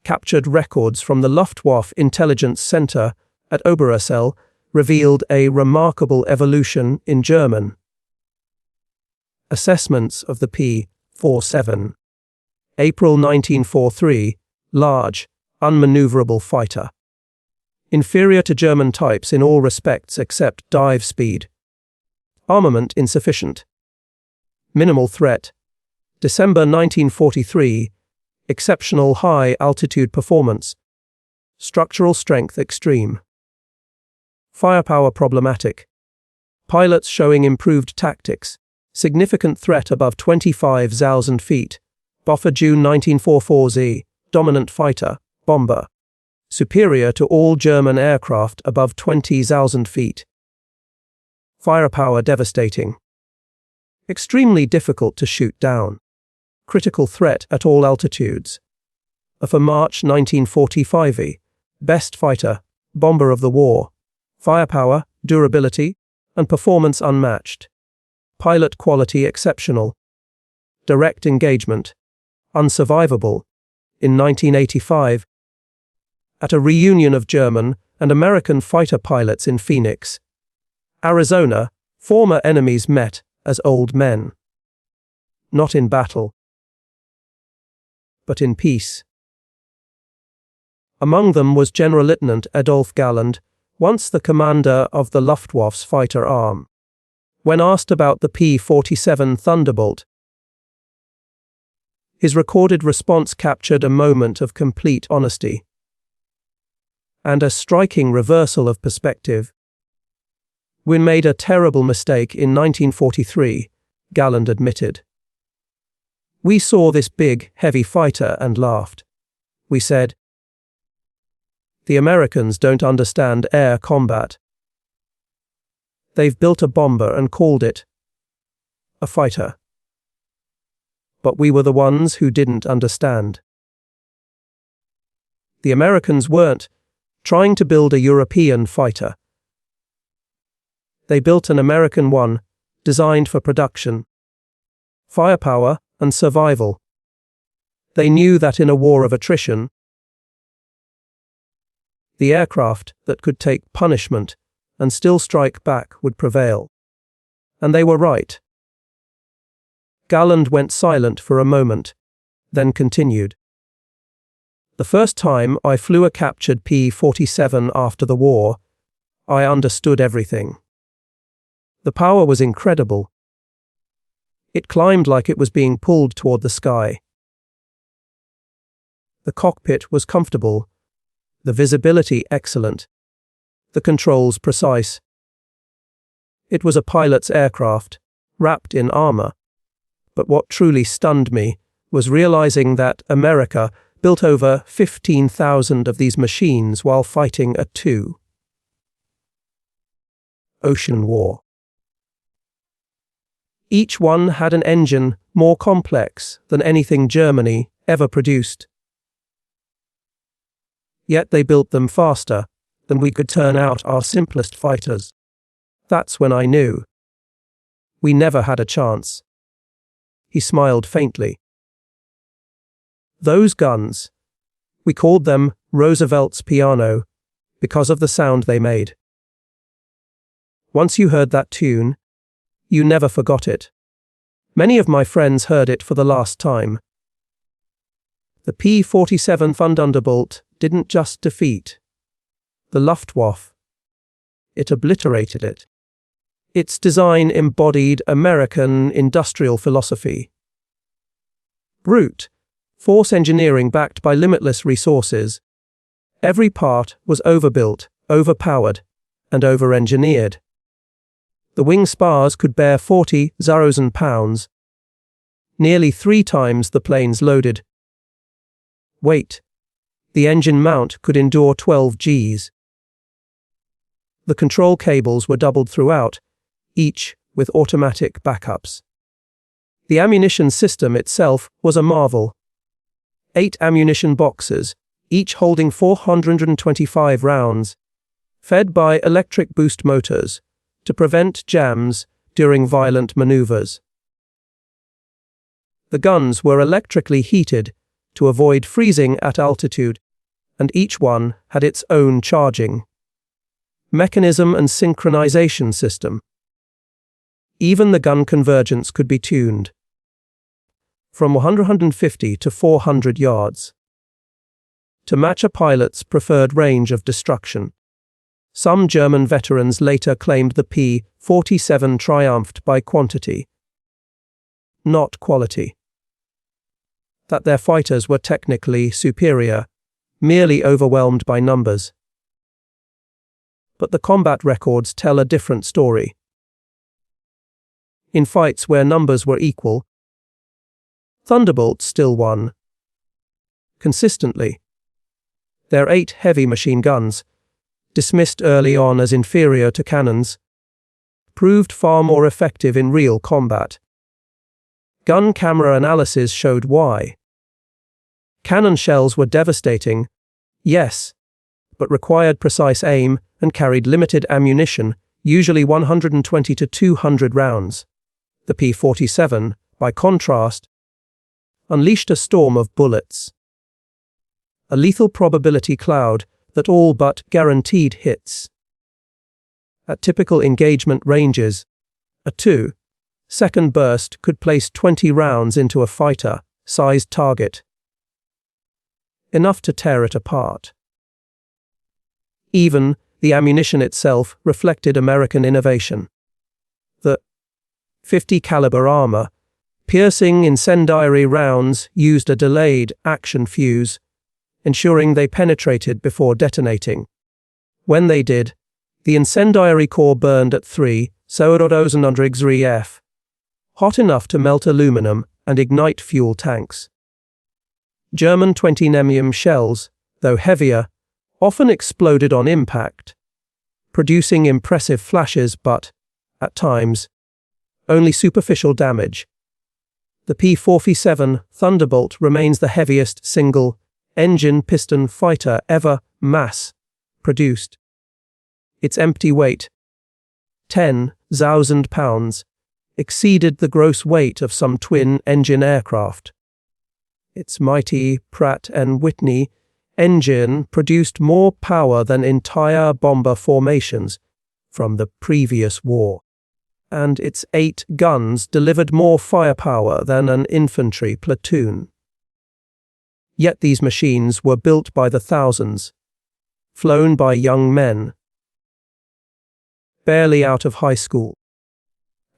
Captured records from the Luftwaffe Intelligence Center at Oberössel revealed a remarkable evolution in German assessments of the P-47. April 1943, large, unmaneuverable fighter. Inferior to German types in all respects except dive speed. Armament insufficient. Minimal threat. December 1943, exceptional high-altitude performance. Structural strength extreme. Firepower problematic. Pilots showing improved tactics. Significant threat above 25,000 feet. Boffer June 1944Z, dominant fighter, bomber. Superior to all German aircraft above 20,000 feet. Firepower devastating. Extremely difficult to shoot down. Critical threat at all altitudes. For March 1945, best fighter, bomber of the war. Firepower, durability, and performance unmatched. Pilot quality exceptional. Direct engagement, unsurvivable. In 1985, at a reunion of German and American fighter pilots in Phoenix, Arizona, former enemies met as old men. Not in battle, but in peace. Among them was General Lieutenant Adolf Galland, once the commander of the Luftwaffe's fighter arm. When asked about the P-47 Thunderbolt, his recorded response captured a moment of complete honesty and a striking reversal of perspective. "We made a terrible mistake in 1943, Galland admitted. "We saw this big, heavy fighter and laughed. We said, 'The Americans don't understand air combat. They've built a bomber and called it a fighter. But we were the ones who didn't understand. The Americans weren't trying to build a European fighter. They built an American one, designed for production, firepower, and survival. They knew that in a war of attrition, the aircraft that could take punishment and still strike back would prevail. And they were right. Galland went silent for a moment, then continued. The first time I flew a captured P-47 after the war, I understood everything. The power was incredible. It climbed like it was being pulled toward the sky. The cockpit was comfortable, the visibility excellent, the controls precise. It was a pilot's aircraft, wrapped in armor. But what truly stunned me was realizing that America built over 15,000 of these machines while fighting a two-ocean war. Each one had an engine more complex than anything Germany ever produced. Yet they built them faster than we could turn out our simplest fighters. That's when I knew. We never had a chance. He smiled faintly. Those guns, we called them Roosevelt's piano because of the sound they made. Once you heard that tune, you never forgot it. Many of my friends heard it for the last time. The P-47 Thunderbolt didn't just defeat the Luftwaffe. It obliterated it. Its design embodied American industrial philosophy. Brute force engineering backed by limitless resources. Every part was overbuilt, overpowered, and over-engineered. The wing spars could bear 40,000 pounds, nearly 3 times the plane's loaded weight. The engine mount could endure 12 Gs. The control cables were doubled throughout, each with automatic backups. The ammunition system itself was a marvel. 8 ammunition boxes, each holding 425 rounds, fed by electric boost motors to prevent jams during violent maneuvers. The guns were electrically heated to avoid freezing at altitude, and each one had its own charging mechanism and synchronization system. Even the gun convergence could be tuned from 150 to 400 yards to match a pilot's preferred range of destruction. Some German veterans later claimed the P-47 triumphed by quantity, not quality. That their fighters were technically superior, merely overwhelmed by numbers. But the combat records tell a different story. In fights where numbers were equal, Thunderbolt still won. Consistently. Their 8 heavy machine guns, dismissed early on as inferior to cannons, proved far more effective in real combat. Gun camera analysis showed why. Cannon shells were devastating, yes, but required precise aim and carried limited ammunition, usually 120 to 200 rounds. The P-47, by contrast, unleashed a storm of bullets. A lethal probability cloud that all but guaranteed hits. At typical engagement ranges, a 2-second burst could place 20 rounds into a fighter-sized target. Enough to tear it apart. Even the ammunition itself reflected American innovation. The .50 caliber armor, piercing incendiary rounds used a delayed action fuse, ensuring they penetrated before detonating. When they did, the incendiary core burned at 3,000 degrees F, hot enough to melt aluminum and ignite fuel tanks. German 20 mm shells, though heavier, often exploded on impact, producing impressive flashes but at times, only superficial damage. The P-47 Thunderbolt remains the heaviest single-engine piston fighter ever mass-produced. Its empty weight, 10,000 pounds, exceeded the gross weight of some twin-engine aircraft. Its mighty Pratt & Whitney engine produced more power than entire bomber formations from the previous war, and its 8 guns delivered more firepower than an infantry platoon. Yet these machines were built by the thousands, flown by young men, barely out of high school,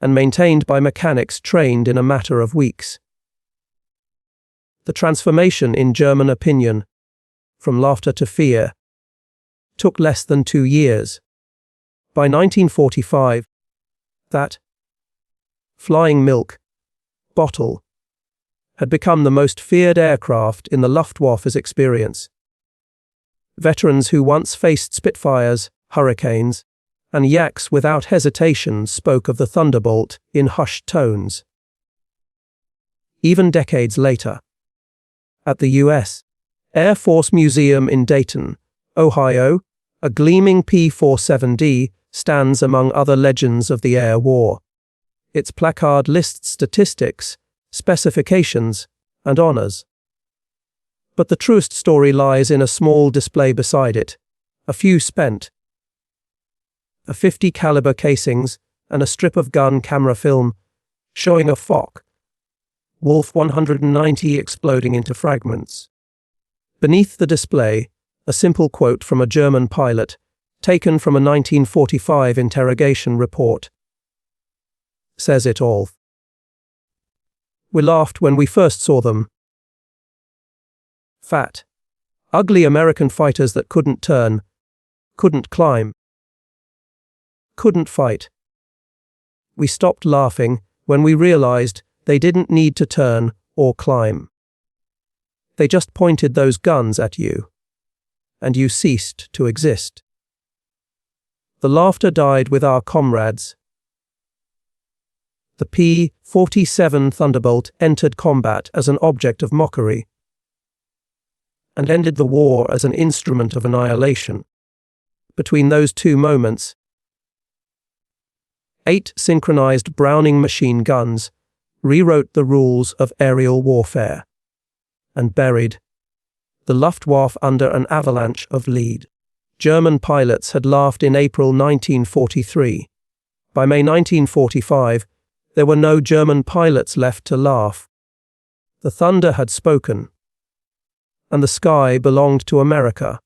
and maintained by mechanics trained in a matter of weeks. The transformation in German opinion, from laughter to fear, took less than 2 years. By 1945, that flying milk bottle had become the most feared aircraft in the Luftwaffe's experience. Veterans who once faced Spitfires, Hurricanes, and Yaks without hesitation spoke of the Thunderbolt in hushed tones. Even decades later, at the U.S. Air Force Museum in Dayton, Ohio, a gleaming P-47D stands among other legends of the air war. Its placard lists statistics, specifications, and honors. But the truest story lies in a small display beside it, a few spent, a .50 caliber casings, and a strip of gun camera film showing a Fock Wolf 190 exploding into fragments. Beneath the display, a simple quote from a German pilot, taken from a 1945 interrogation report, says it all. We laughed when we first saw them. Fat, ugly American fighters that couldn't turn, couldn't climb, couldn't fight. We stopped laughing when we realized they didn't need to turn or climb. They just pointed those guns at you, and you ceased to exist. The laughter died with our comrades. The P-47 Thunderbolt entered combat as an object of mockery, and ended the war as an instrument of annihilation. Between those two moments, 8 synchronized Browning machine guns rewrote the rules of aerial warfare and buried the Luftwaffe under an avalanche of lead. German pilots had laughed in April 1943. By May 1945, there were no German pilots left to laugh. The thunder had spoken, and the sky belonged to America.